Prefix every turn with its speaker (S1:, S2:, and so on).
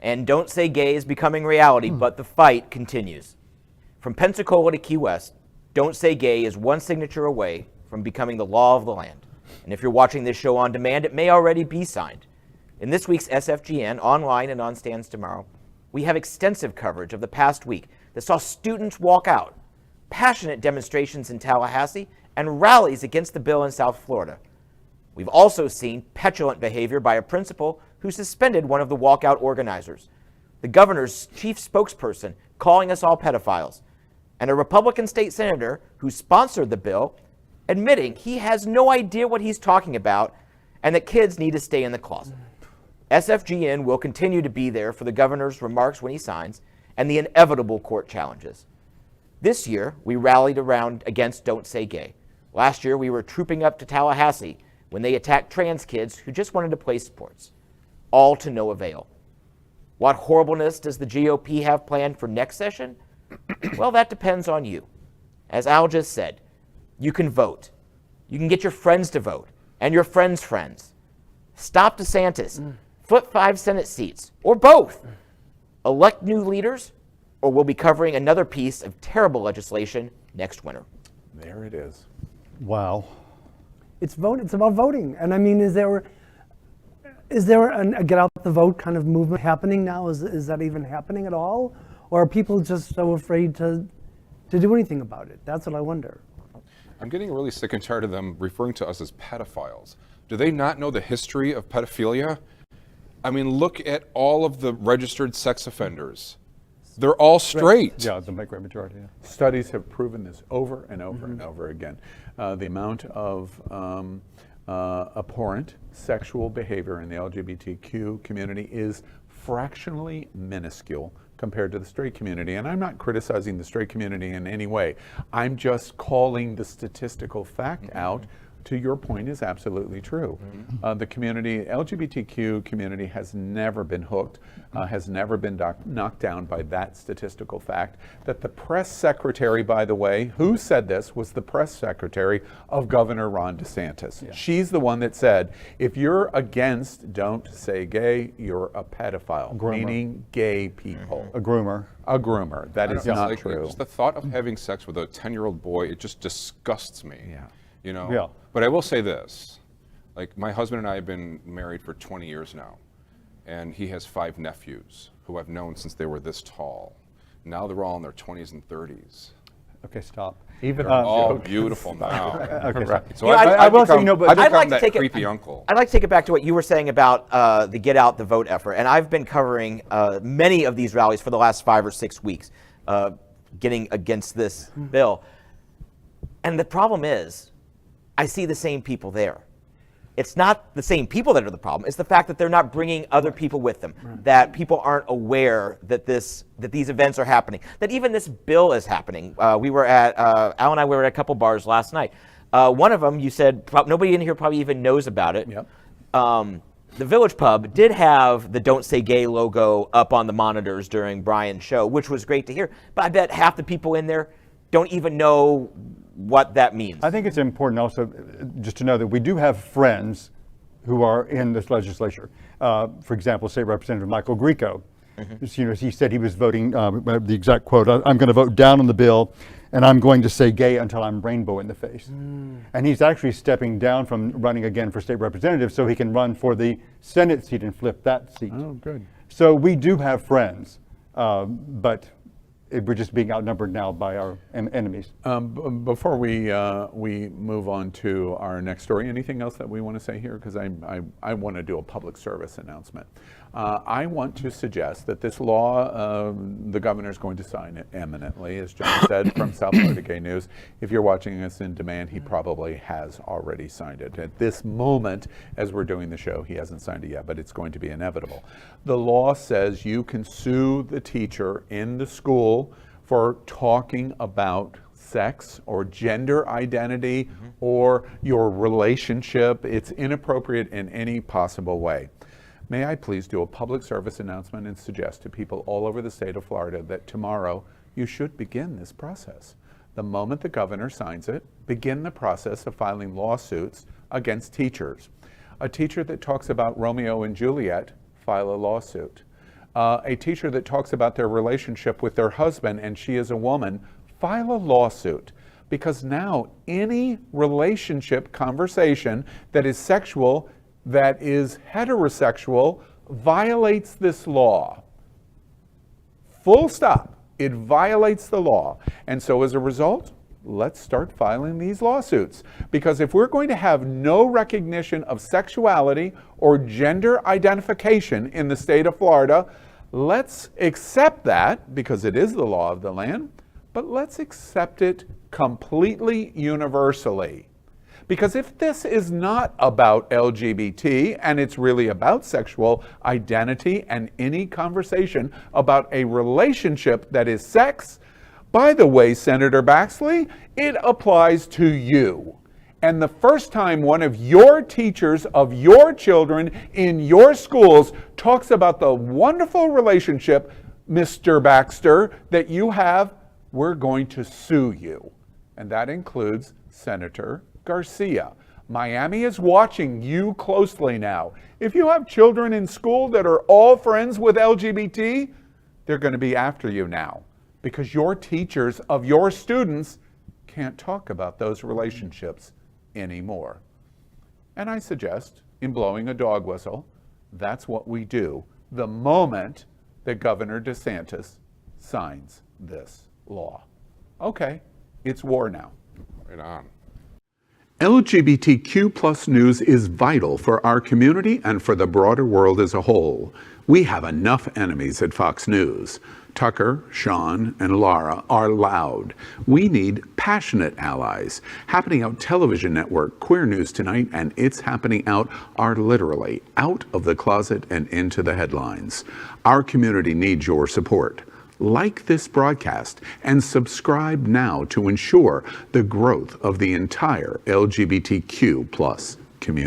S1: And Don't Say Gay is becoming reality, but the fight continues. From Pensacola to Key West, Don't Say Gay is one signature away from becoming the law of the land. And if you're watching this show on demand, it may already be signed. In this week's SFGN, online and on stands tomorrow, we have extensive coverage of the past week that saw students walk out, passionate demonstrations in Tallahassee, and rallies against the bill in South Florida. We've also seen petulant behavior by a principal who suspended one of the walkout organizers, the governor's chief spokesperson calling us all pedophiles, and a Republican state senator who sponsored the bill admitting he has no idea what he's talking about and that kids need to stay in the closet. SFGN will continue to be there for the governor's remarks when he signs and the inevitable court challenges. This year, we rallied around against Don't Say Gay. Last year, we were trooping up to Tallahassee when they attacked trans kids who just wanted to play sports, all to no avail. What horribleness does the GOP have planned for next session? Well, that depends on you. As Al just said, you can vote. You can get your friends to vote, and your friends' friends. Stop DeSantis, flip 5 Senate seats, or both. Elect new leaders, or we'll be covering another piece of terrible legislation next winter.
S2: There it is.
S3: Wow.
S4: It's about voting. And I mean, is there a get out the vote kind of movement happening now? Is that even happening at all? Or are people just so afraid to do anything about it? That's what I wonder.
S5: I'm getting really sick and tired of them referring to us as pedophiles. Do they not know the history of pedophilia? I mean, look at all of the registered sex offenders. They're all straight.
S3: Yeah, the great majority. Yeah.
S2: Studies have proven this over and over and over again. The amount of abhorrent sexual behavior in the LGBTQ community is fractionally minuscule compared to the straight community. And I'm not criticizing the straight community in any way. I'm just calling the statistical fact out. To your point is absolutely true. The community, LGBTQ community has never been hooked, has never been knocked down by that statistical fact. That the press secretary, by the way, who said this was the press secretary of Governor Ron DeSantis. Yeah. She's the one that said, if you're against Don't Say Gay, you're a pedophile, meaning gay people.
S3: A groomer.
S2: A groomer. That is not true.
S5: Just the thought of having sex with a 10-year-old boy, it just disgusts me.
S2: Yeah.
S5: You know?
S3: Yeah.
S5: But I will say this, like my husband and I have been married for 20 years now, and he has 5 nephews who I've known since they were this tall. Now they're all in their 20s and 30s.
S3: Okay, stop.
S2: Even
S5: all beautiful now.
S3: Okay,
S2: right.
S5: So
S1: I
S3: will say, but
S5: I've
S1: I'd
S5: become
S1: like to
S5: that
S1: take it-
S5: creepy uncle.
S1: I'd like to take it back to what you were saying about the Get Out the Vote effort. And I've been covering many of these rallies for the last 5 or 6 weeks, getting against this bill. And the problem is, I see the same people there. It's not the same people that are the problem. It's the fact that they're not bringing other people with them, that people aren't aware that these events are happening, that even this bill is happening. We were at, Al and I were at a couple bars last night. One of them, you said, nobody in here probably even knows about it.
S2: Yep.
S1: The Village Pub did have the Don't Say Gay logo up on the monitors during Brian's show, which was great to hear. But I bet half the people in there don't even know what that means.
S3: I think it's important also just to know that we do have friends who are in this legislature. For example, State Representative Michael Grieco. You know, he said he was voting, the exact quote, I'm going to vote down on the bill and I'm going to say gay until I'm rainbow in the face. And he's actually stepping down from running again for state representative so he can run for the Senate seat and flip that seat.
S2: Oh, good.
S3: So we do have friends, but we're just being outnumbered now by our enemies.
S2: Before we move on to our next story, anything else that we want to say here? Because I want to do a public service announcement. I want to suggest that this law, the governor is going to sign it eminently, as John said from South Florida Gay News. If you're watching us in demand, he probably has already signed it. At this moment, as we're doing the show, he hasn't signed it yet, but it's going to be inevitable. The law says you can sue the teacher in the school for talking about sex or gender identity or your relationship. It's inappropriate in any possible way. May I please do a public service announcement and suggest to people all over the state of Florida that tomorrow you should begin this process. The moment the governor signs it, begin the process of filing lawsuits against teachers. A teacher that talks about Romeo and Juliet, file a lawsuit. a teacher that talks about their relationship with their husband and she is a woman, file a lawsuit. Because now any relationship conversation that is sexual, that is heterosexual, violates this law. Full stop. It violates the law. And so as a result, let's start filing these lawsuits. Because if we're going to have no recognition of sexuality or gender identification in the state of Florida, let's accept that, because it is the law of the land, but let's accept it completely universally. Because if this is not about LGBT and it's really about sexual identity and any conversation about a relationship that is sex, by the way, Senator Baxley, it applies to you. And the first time one of your teachers of your children in your schools talks about the wonderful relationship, Mr. Baxter, that you have, we're going to sue you. And that includes Senator Garcia. Miami is watching you closely now. If you have children in school that are all friends with LGBT, they're going to be after you now, because your teachers of your students can't talk about those relationships anymore. And I suggest, in blowing a dog whistle, that's what we do the moment that Governor DeSantis signs this law. Okay, it's war now.
S5: Right on.
S2: LGBTQ plus news is vital for our community and for the broader world as a whole. We have enough enemies at Fox News. Tucker, Sean, and Laura are loud. We need passionate allies. Happening Out Television Network, Queer News Tonight, and It's Happening Out are literally out of the closet and into the headlines. Our community needs your support. Like this broadcast and subscribe now to ensure the growth of the entire LGBTQ plus community.